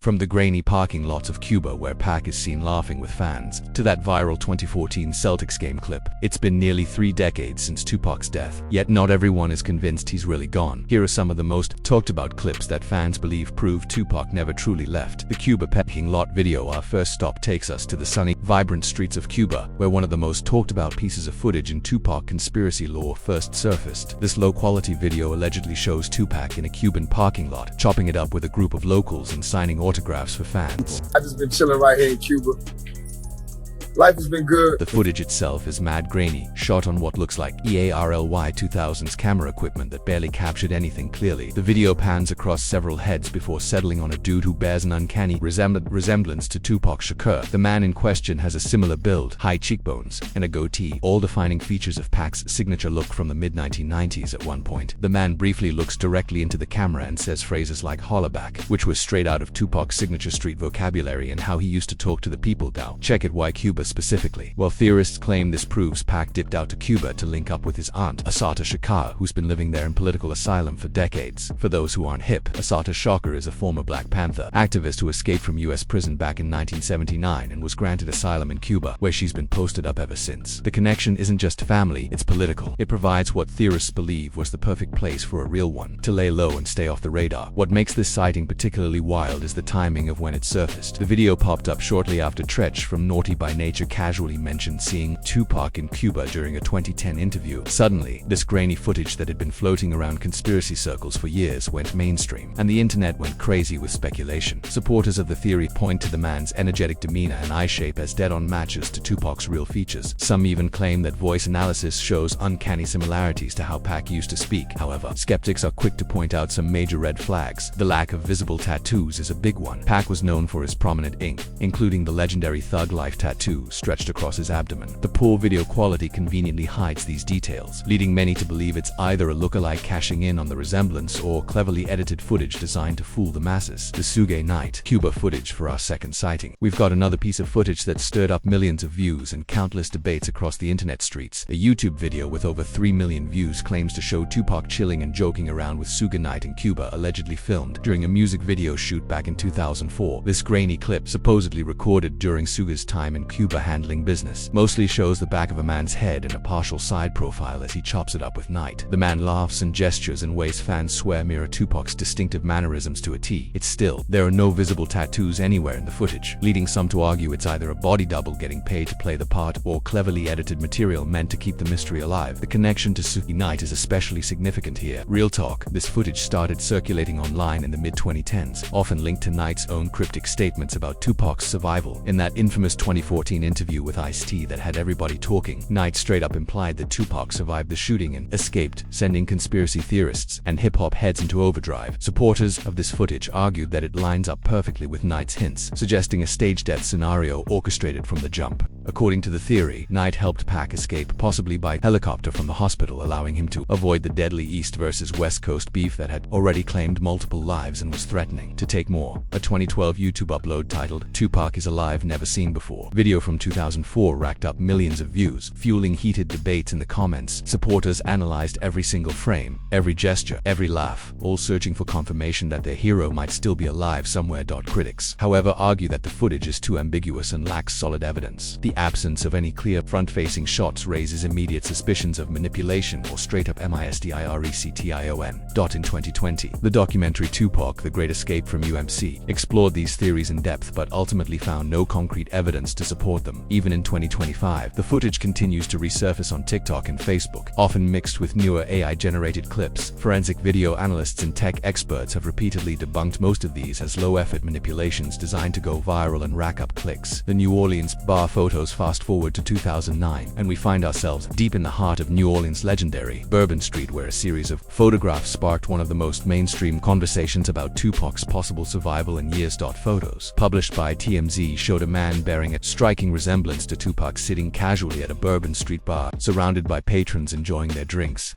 From the grainy parking lots of Cuba where Pac is seen laughing with fans, to that viral 2014 Celtics game clip, it's been nearly 3 decades since Tupac's death, yet not everyone is convinced he's really gone. Here are some of the most talked about clips that fans believe prove Tupac never truly left. The Cuba parking lot video. Our first stop takes us to the sunny, vibrant streets of Cuba, where one of the most talked about pieces of footage in Tupac conspiracy lore first surfaced. This low-quality video allegedly shows Tupac in a Cuban parking lot, chopping it up with a group of locals and signing autographs for fans. I just been chilling right here in Cuba. Life has been good. The footage itself is mad grainy, shot on what looks like EARLY 2000's camera equipment that barely captured anything clearly. The video pans across several heads before settling on a dude who bears an uncanny resemblance to Tupac Shakur. The man in question has a similar build, high cheekbones, and a goatee, all defining features of Pac's signature look from the mid-1990s. At one point, the man briefly looks directly into the camera and says phrases like hollaback, which was straight out of Tupac's signature street vocabulary and how he used to talk to the people now. Check it, why Cuba specifically? Well, theorists claim this proves Pac dipped out to Cuba to link up with his aunt, Tupac Shakur, who's been living there in political asylum for decades. For those who aren't hip, Tupac Shakur is a former Black Panther activist who escaped from U.S. prison back in 1979 and was granted asylum in Cuba, where she's been posted up ever since. The connection isn't just family, it's political. It provides what theorists believe was the perfect place for a real one to lay low and stay off the radar. What makes this sighting particularly wild is the timing of when it surfaced. The video popped up shortly after Tretch from Naughty by Nature casually mentioned seeing Tupac in Cuba during a 2010 interview. Suddenly, this grainy footage that had been floating around conspiracy circles for years went mainstream, and the internet went crazy with speculation. Supporters of the theory point to the man's energetic demeanor and eye shape as dead-on matches to Tupac's real features. Some even claim that voice analysis shows uncanny similarities to how Pac used to speak. However, skeptics are quick to point out some major red flags. The lack of visible tattoos is a big one. Pac was known for his prominent ink, including the legendary Thug Life tattoo stretched across his abdomen. The poor video quality conveniently hides these details, leading many to believe it's either a lookalike cashing in on the resemblance or cleverly edited footage designed to fool the masses. The Suge Knight, Cuba footage for our second sighting. We've got another piece of footage that stirred up millions of views and countless debates across the internet streets. A YouTube video with over 3 million views claims to show Tupac chilling and joking around with Suge Knight in Cuba, allegedly filmed during a music video shoot back in 2004. This grainy clip, supposedly recorded during Suge's time in Cuba handling business, mostly shows the back of a man's head and a partial side profile as he chops it up with Knight. The man laughs and gestures in ways fans swear mirror Tupac's distinctive mannerisms to a T. It's still, there are no visible tattoos anywhere in the footage, leading some to argue it's either a body double getting paid to play the part or cleverly edited material meant to keep the mystery alive. The connection to Suge Knight is especially significant here. Real talk, this footage started circulating online in the mid-2010s, often linked to Knight's own cryptic statements about Tupac's survival. In that infamous 2014 interview with Ice-T that had everybody talking, Knight straight up implied that Tupac survived the shooting and escaped, sending conspiracy theorists and hip-hop heads into overdrive. Supporters of this footage argued that it lines up perfectly with Knight's hints, suggesting a stage death scenario orchestrated from the jump. According to the theory, Knight helped Pac escape, possibly by helicopter from the hospital, allowing him to avoid the deadly East versus West Coast beef that had already claimed multiple lives and was threatening to take more. A 2012 YouTube upload titled "Tupac is Alive Never Seen Before" video from 2004 racked up millions of views, fueling heated debates in the comments. Supporters analyzed every single frame, every gesture, every laugh, all searching for confirmation that their hero might still be alive somewhere. Critics, however, argue that the footage is too ambiguous and lacks solid evidence. The absence of any clear front-facing shots raises immediate suspicions of manipulation or straight-up mysterection. In 2020, the documentary Tupac: The Great Escape from UMC explored these theories in depth but ultimately found no concrete evidence to support them. Even in 2025, the footage continues to resurface on TikTok and Facebook, often mixed with newer AI-generated clips. Forensic video analysts and tech experts have repeatedly debunked most of these as low-effort manipulations designed to go viral and rack up clicks. The New Orleans bar photos fast forward to 2009, and we find ourselves deep in the heart of New Orleans' legendary Bourbon Street, where a series of photographs sparked one of the most mainstream conversations about Tupac's possible survival in years. Photos published by TMZ showed a man bearing a striking resemblance to Tupac sitting casually at a Bourbon Street bar, surrounded by patrons enjoying their drinks.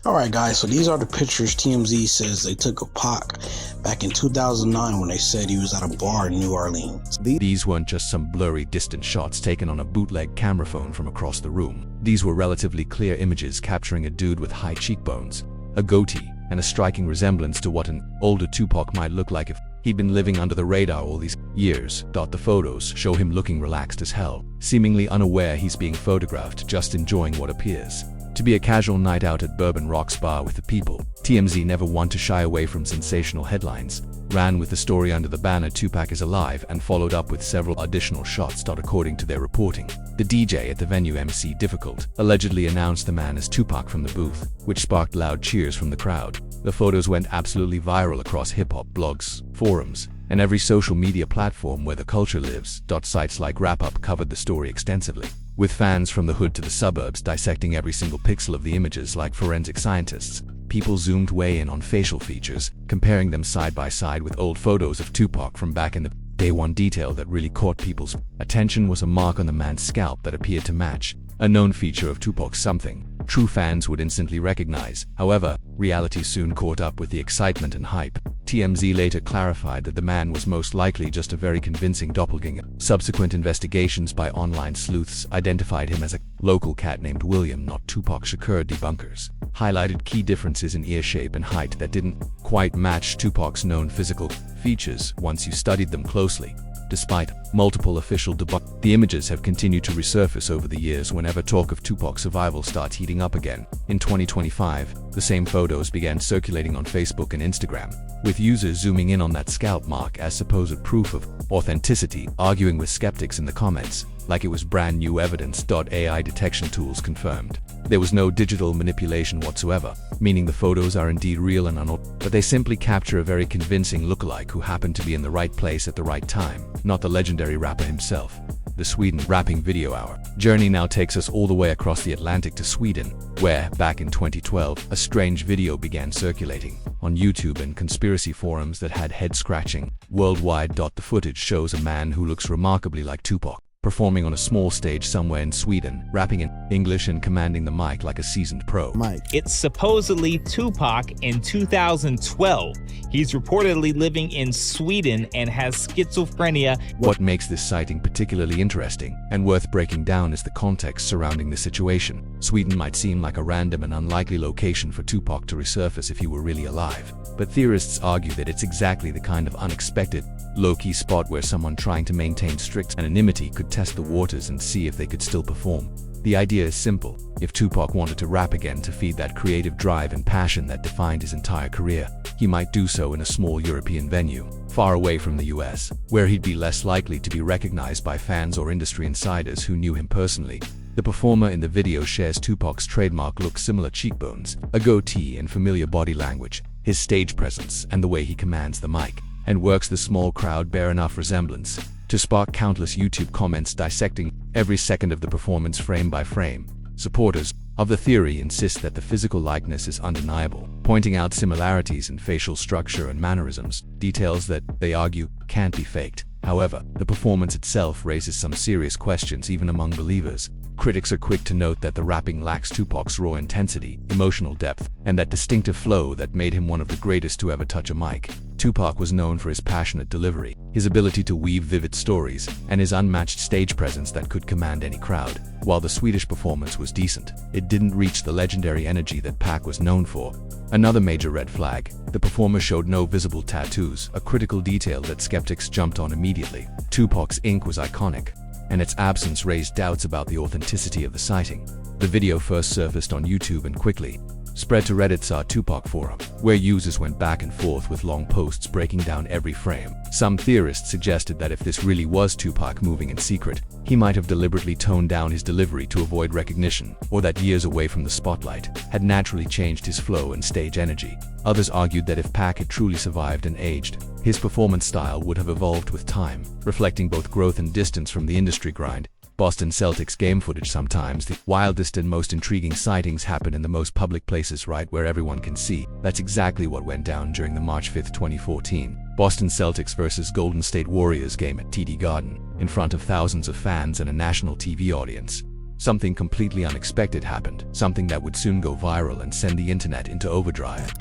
Alright guys, so these are the pictures TMZ says they took of Pac back in 2009 when they said he was at a bar in New Orleans. These weren't just some blurry, distant shots taken on a bootleg camera phone from across the room. These were relatively clear images capturing a dude with high cheekbones, a goatee, and a striking resemblance to what an older Tupac might look like if he'd been living under the radar all these years. The photos show him looking relaxed as hell, seemingly unaware he's being photographed, just enjoying what appears to be a casual night out at Bourbon Rock's bar with the people. TMZ, never one to shy away from sensational headlines, ran with the story under the banner "Tupac is alive" and followed up with several additional shots. According to their reporting, the DJ at the venue, MC Difficult, allegedly announced the man as Tupac from the booth, which sparked loud cheers from the crowd. The photos went absolutely viral across hip-hop blogs, forums, and every social media platform where the culture lives. Sites like Wrap Up covered the story extensively, with fans from the hood to the suburbs dissecting every single pixel of the images like forensic scientists. People zoomed way in on facial features, comparing them side by side with old photos of Tupac from back in the day. One detail that really caught people's attention was a mark on the man's scalp that appeared to match a known feature of Tupac's, something true fans would instantly recognize. However, reality soon caught up with the excitement and hype. TMZ later clarified that the man was most likely just a very convincing doppelganger. Subsequent investigations by online sleuths identified him as a local cat named William, not Tupac Shakur. Debunkers highlighted key differences in ear shape and height that didn't quite match Tupac's known physical features once you studied them closely. Despite multiple official debunks, the images have continued to resurface over the years whenever talk of Tupac's survival starts heating up again. In 2025, the same photos began circulating on Facebook and Instagram, with users zooming in on that scalp mark as supposed proof of authenticity, arguing with skeptics in the comments like it was brand new evidence. AI detection tools confirmed there was no digital manipulation whatsoever, meaning the photos are indeed real and unaltered, but they simply capture a very convincing lookalike who happened to be in the right place at the right time, not the legendary rapper himself. The Sweden Rapping Video Hour journey now takes us all the way across the Atlantic to Sweden, where, back in 2012, a strange video began circulating on YouTube and conspiracy forums that had head-scratching worldwide. The footage shows a man who looks remarkably like Tupac, performing on a small stage somewhere in Sweden, rapping in English and commanding the mic like a seasoned pro. It's supposedly Tupac in 2012. He's reportedly living in Sweden and has schizophrenia. What makes this sighting particularly interesting and worth breaking down is the context surrounding the situation. Sweden might seem like a random and unlikely location for Tupac to resurface if he were really alive, but theorists argue that it's exactly the kind of unexpected, low-key spot where someone trying to maintain strict anonymity could test the waters and see if they could still perform. The idea is simple. If Tupac wanted to rap again to feed that creative drive and passion that defined his entire career, he might do so in a small European venue, far away from the US, where he'd be less likely to be recognized by fans or industry insiders who knew him personally. The performer in the video shares Tupac's trademark look: similar cheekbones, a goatee, and familiar body language. His stage presence and the way he commands the mic and works the small crowd bear enough resemblance to spark countless YouTube comments dissecting every second of the performance frame by frame. Supporters of the theory insist that the physical likeness is undeniable, pointing out similarities in facial structure and mannerisms, details that, they argue, can't be faked. However, the performance itself raises some serious questions even among believers. Critics are quick to note that the rapping lacks Tupac's raw intensity, emotional depth, and that distinctive flow that made him one of the greatest to ever touch a mic. Tupac was known for his passionate delivery, his ability to weave vivid stories, and his unmatched stage presence that could command any crowd. While the Swedish performance was decent, it didn't reach the legendary energy that Pac was known for. Another major red flag: the performer showed no visible tattoos, a critical detail that skeptics jumped on immediately. Tupac's ink was iconic, and its absence raised doubts about the authenticity of the sighting. The video first surfaced on YouTube and quickly spread to Reddit's Tupac forum, where users went back and forth with long posts breaking down every frame. Some theorists suggested that if this really was Tupac moving in secret, he might have deliberately toned down his delivery to avoid recognition, or that years away from the spotlight had naturally changed his flow and stage energy. Others argued that if Pac had truly survived and aged, his performance style would have evolved with time, reflecting both growth and distance from the industry grind. Boston Celtics game footage: sometimes the wildest and most intriguing sightings happen in the most public places, right where everyone can see. That's exactly what went down during the March 5, 2014 Boston Celtics vs. Golden State Warriors game at TD Garden, in front of thousands of fans and a national TV audience. Something completely unexpected happened, something that would soon go viral and send the internet into overdrive.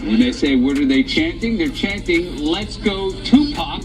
When they say, what are they chanting? They're chanting, "Let's go Tupac."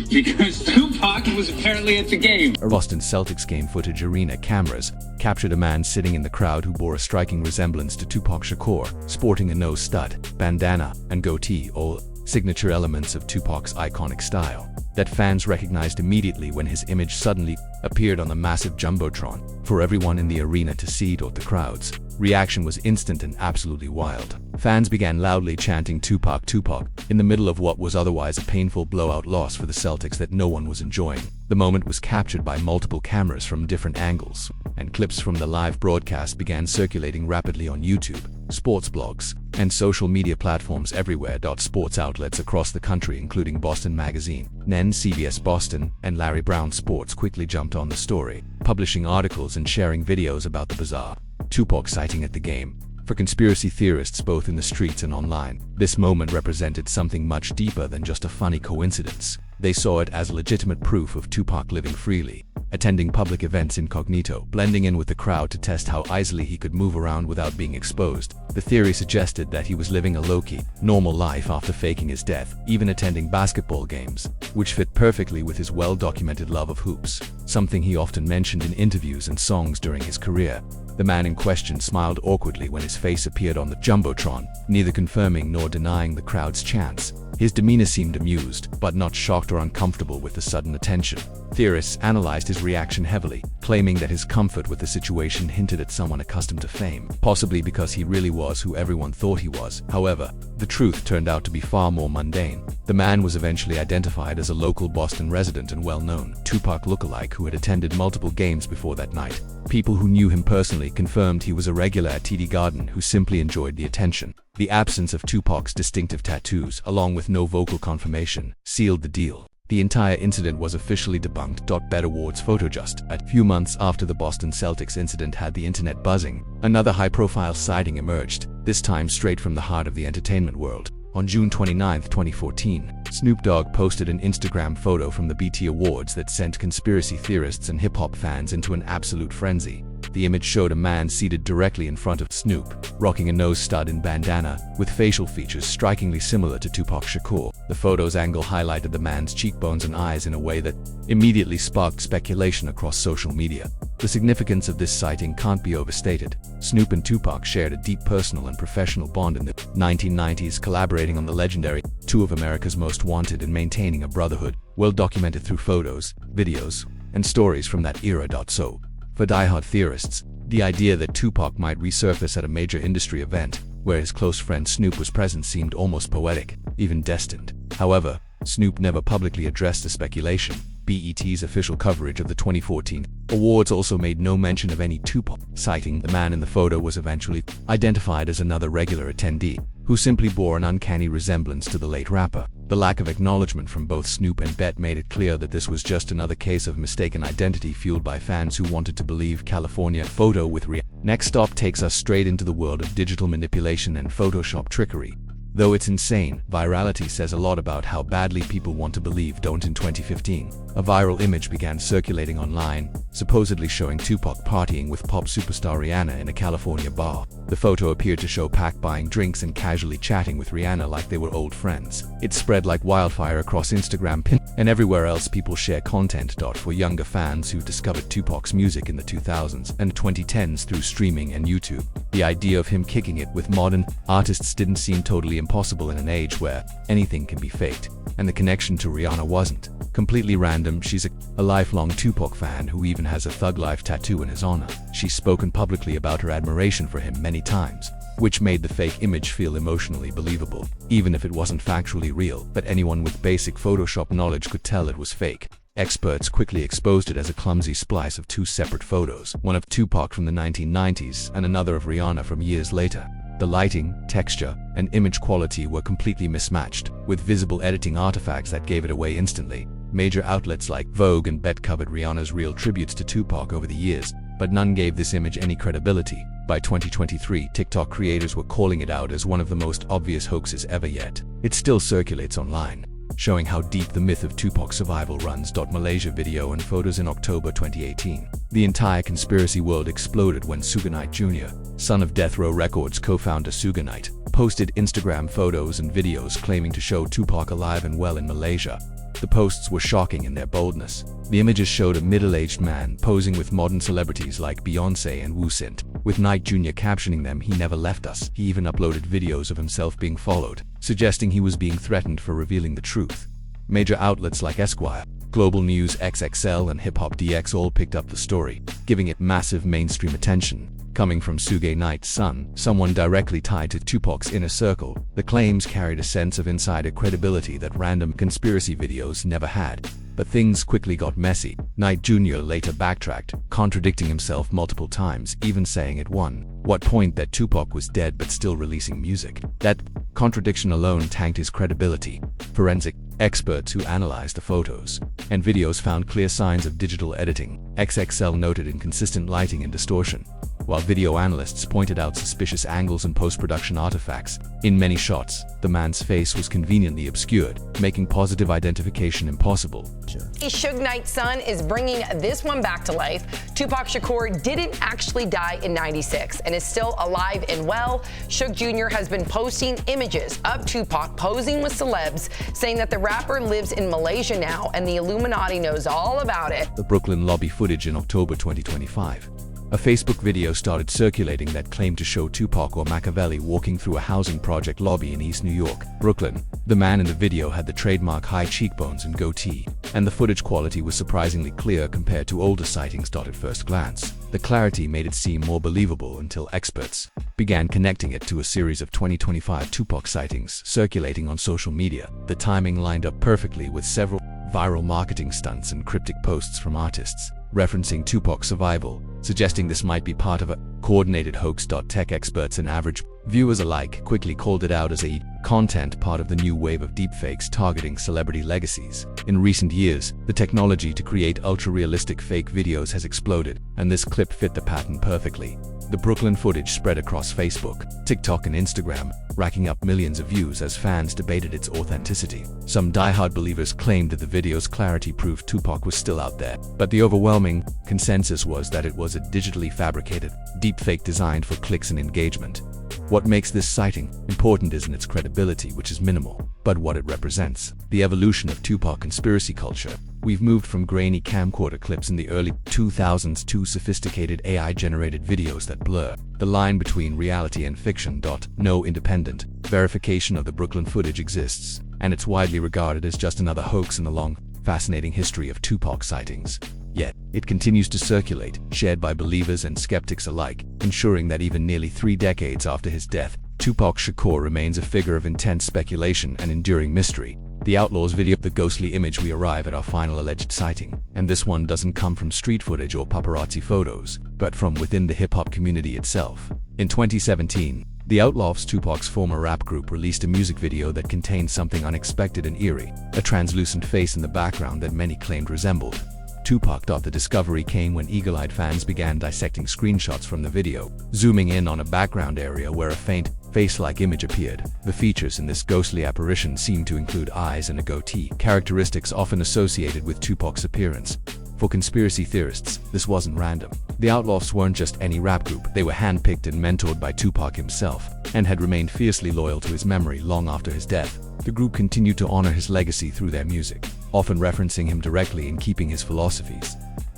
because Tupac was apparently at the game. Boston Celtics game footage arena cameras captured a man sitting in the crowd who bore a striking resemblance to Tupac Shakur, sporting a nose stud, bandana, and goatee, all signature elements of Tupac's iconic style that fans recognized immediately when his image suddenly appeared on the massive jumbotron for everyone in the arena to see. The crowd's reaction was instant and absolutely wild. Fans began loudly chanting "Tupac, Tupac" in the middle of what was otherwise a painful blowout loss for the Celtics that no one was enjoying. The moment was captured by multiple cameras from different angles, and clips from the live broadcast began circulating rapidly on YouTube, sports blogs, and social media platforms everywhere. Sports outlets across the country, including Boston Magazine, NEN, CBS Boston, and Larry Brown Sports, quickly jumped on the story, publishing articles and sharing videos about the bizarre Tupac sighting at the game. For conspiracy theorists both in the streets and online, this moment represented something much deeper than just a funny coincidence. They saw it as legitimate proof of Tupac living freely, attending public events incognito, blending in with the crowd to test how easily he could move around without being exposed. The theory suggested that he was living a low-key, normal life after faking his death, even attending basketball games, which fit perfectly with his well-documented love of hoops, something he often mentioned in interviews and songs during his career. The man in question smiled awkwardly when his face appeared on the jumbotron, neither confirming nor denying the crowd's chants. His demeanor seemed amused, but not shocked or uncomfortable with the sudden attention. Theorists analyzed his reaction heavily, claiming that his comfort with the situation hinted at someone accustomed to fame, possibly because he really was who everyone thought he was. However, the truth turned out to be far more mundane. The man was eventually identified as a local Boston resident and well-known Tupac lookalike who had attended multiple games before that night. People who knew him personally confirmed he was a regular at TD Garden who simply enjoyed the attention. The absence of Tupac's distinctive tattoos, along with no vocal confirmation, sealed the deal. The entire incident was officially debunked. Bet Awards photo just a few months after the Boston Celtics incident had the internet buzzing. Another high-profile sighting emerged, this time straight from the heart of the entertainment world. On June 29, 2014, Snoop Dogg posted an Instagram photo from the BET Awards that sent conspiracy theorists and hip-hop fans into an absolute frenzy. The image showed a man seated directly in front of Snoop, rocking a nose stud and bandana, with facial features strikingly similar to Tupac Shakur. The photo's angle highlighted the man's cheekbones and eyes in a way that immediately sparked speculation across social media. The significance of this sighting can't be overstated. Snoop and Tupac shared a deep personal and professional bond in the 1990s, collaborating on the legendary Two of America's Most Wanted and maintaining a brotherhood, well documented through photos, videos, and stories from that era. So, for diehard theorists, the idea that Tupac might resurface at a major industry event, where his close friend Snoop was present, seemed almost poetic, even destined. However, Snoop never publicly addressed the speculation. BET's official coverage of the 2014 awards also made no mention of any Tupac sighting. The man in the photo was eventually identified as another regular attendee, who simply bore an uncanny resemblance to the late rapper. The lack of acknowledgement from both Snoop and Bet made it clear that this was just another case of mistaken identity fueled by fans who wanted to believe California photo with Rihanna. Next stop takes us straight into the world of digital manipulation and Photoshop trickery. Though it's insane, virality says a lot about how badly people want to believe. In 2015, a viral image began circulating online, supposedly showing Tupac partying with pop superstar Rihanna in a California bar. The photo appeared to show Pac buying drinks and casually chatting with Rihanna like they were old friends. It spread like wildfire across Instagram, Pinterest, and everywhere else people share content. For younger fans who discovered Tupac's music in the 2000s and 2010s through streaming and YouTube, the idea of him kicking it with modern artists didn't seem totally impossible in an age where anything can be faked, and the connection to Rihanna wasn't completely random. She's a lifelong Tupac fan who even has a Thug Life tattoo in his honor. She's spoken publicly about her admiration for him many times, which made the fake image feel emotionally believable, even if it wasn't factually real. But anyone with basic Photoshop knowledge could tell it was fake. Experts quickly exposed it as a clumsy splice of two separate photos, one of Tupac from the 1990s and another of Rihanna from years later. The lighting, texture, and image quality were completely mismatched, with visible editing artifacts that gave it away instantly. Major outlets like Vogue and Bet covered Rihanna's real tributes to Tupac over the years, but none gave this image any credibility. By 2023, TikTok creators were calling it out as one of the most obvious hoaxes ever yet. It still circulates online, showing how deep the myth of Tupac's survival runs. Malaysia video and photos. In October 2018, the entire conspiracy world exploded when Suge Knight Jr., son of Death Row Records co-founder Suge Knight, posted Instagram photos and videos claiming to show Tupac alive and well in Malaysia. The posts were shocking in their boldness. The images showed a middle-aged man posing with modern celebrities like Beyoncé and Wu Sint, with Knight Jr. captioning them, "He never left us." He even uploaded videos of himself being followed, suggesting he was being threatened for revealing the truth. Major outlets like Esquire, Global News XXL, and Hip Hop DX all picked up the story, giving it massive mainstream attention. Coming from Suge Knight's son, someone directly tied to Tupac's inner circle, the claims carried a sense of insider credibility that random conspiracy videos never had. But things quickly got messy. Knight Jr. later backtracked, contradicting himself multiple times, even saying at one point that Tupac was dead but still releasing music. That contradiction alone tanked his credibility. Forensic experts who analyzed the photos and videos found clear signs of digital editing. XXL noted inconsistent lighting and distortion, while video analysts pointed out suspicious angles and post-production artifacts. In many shots, the man's face was conveniently obscured, making positive identification impossible. Suge Knight's son is bringing this one back to life. Tupac Shakur didn't actually die in '96 and is still alive and well. Suge Jr. has been posting images of Tupac posing with celebs, saying that the rapper lives in Malaysia now and the Illuminati knows all about it. The Brooklyn lobby footage in October 2025. A Facebook video started circulating that claimed to show Tupac or Makaveli walking through a housing project lobby in East New York, Brooklyn. The man in the video had the trademark high cheekbones and goatee, and the footage quality was surprisingly clear compared to older sightings at first glance. The clarity made it seem more believable until experts began connecting it to a series of 2025 Tupac sightings circulating on social media. The timing lined up perfectly with several viral marketing stunts and cryptic posts from artists referencing Tupac's survival, suggesting this might be part of a coordinated hoax. Tech experts and average viewers alike quickly called it out as a content part of the new wave of deepfakes targeting celebrity legacies. In recent years, the technology to create ultra-realistic fake videos has exploded, and this clip fit the pattern perfectly. The Brooklyn footage spread across Facebook, TikTok, and Instagram, racking up millions of views as fans debated its authenticity. Some diehard believers claimed that the video's clarity proved Tupac was still out there, but the overwhelming consensus was that it was a digitally fabricated deepfake designed for clicks and engagement. What makes this sighting important isn't its credibility, which is minimal, but what it represents. The evolution of Tupac conspiracy culture. We've moved from grainy camcorder clips in the early 2000s to sophisticated AI-generated videos that blur the line between reality and fiction. No independent verification of the Brooklyn footage exists, and it's widely regarded as just another hoax in the long, fascinating history of Tupac sightings. Yet, it continues to circulate, shared by believers and skeptics alike, ensuring that even nearly 3 decades after his death, Tupac Shakur remains a figure of intense speculation and enduring mystery. The Outlawz video, the ghostly image, we arrive at our final alleged sighting, and this one doesn't come from street footage or paparazzi photos, but from within the hip-hop community itself. In 2017, the Outlawz, Tupac's former rap group, released a music video that contained something unexpected and eerie, a translucent face in the background that many claimed resembled Tupac. The discovery came when eagle-eyed fans began dissecting screenshots from the video, zooming in on a background area where a faint, face-like image appeared. The features in this ghostly apparition seemed to include eyes and a goatee, characteristics often associated with Tupac's appearance. For conspiracy theorists, this wasn't random. The Outlawz weren't just any rap group. They were handpicked and mentored by Tupac himself, and had remained fiercely loyal to his memory long after his death. The group continued to honor his legacy through their music, often referencing him directly and keeping his philosophies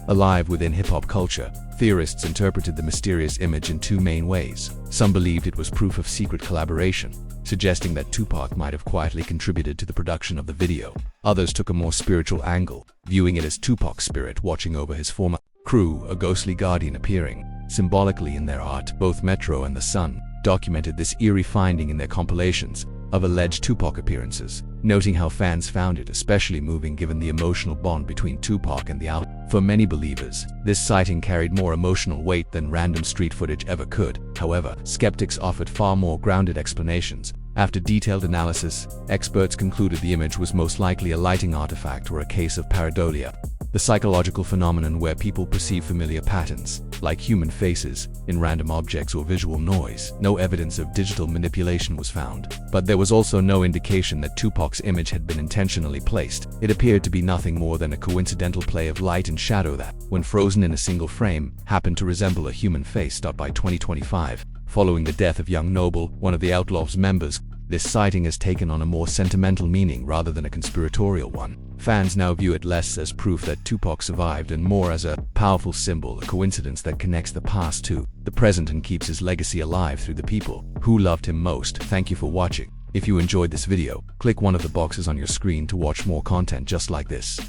alive within hip-hop culture. Theorists interpreted the mysterious image in 2 main ways. Some believed it was proof of secret collaboration, suggesting that Tupac might have quietly contributed to the production of the video. Others took a more spiritual angle, viewing it as Tupac's spirit watching over his former crew, a ghostly guardian appearing symbolically in their art. Both Metro and The Sun documented this eerie finding in their compilations of alleged Tupac appearances, noting how fans found it especially moving given the emotional bond between Tupac and the Outlawz. For many believers, this sighting carried more emotional weight than random street footage ever could. However, skeptics offered far more grounded explanations. After detailed analysis, experts concluded the image was most likely a lighting artifact or a case of pareidolia, the psychological phenomenon where people perceive familiar patterns, like human faces, in random objects or visual noise. No evidence of digital manipulation was found, but there was also no indication that Tupac's image had been intentionally placed. It appeared to be nothing more than a coincidental play of light and shadow that, when frozen in a single frame, happened to resemble a human face. By 2025, following the death of Young Noble, one of the Outlawz members, this sighting has taken on a more sentimental meaning rather than a conspiratorial one. Fans now view it less as proof that Tupac survived and more as a powerful symbol, a coincidence that connects the past to the present and keeps his legacy alive through the people who loved him most. Thank you for watching. If you enjoyed this video, click one of the boxes on your screen to watch more content just like this.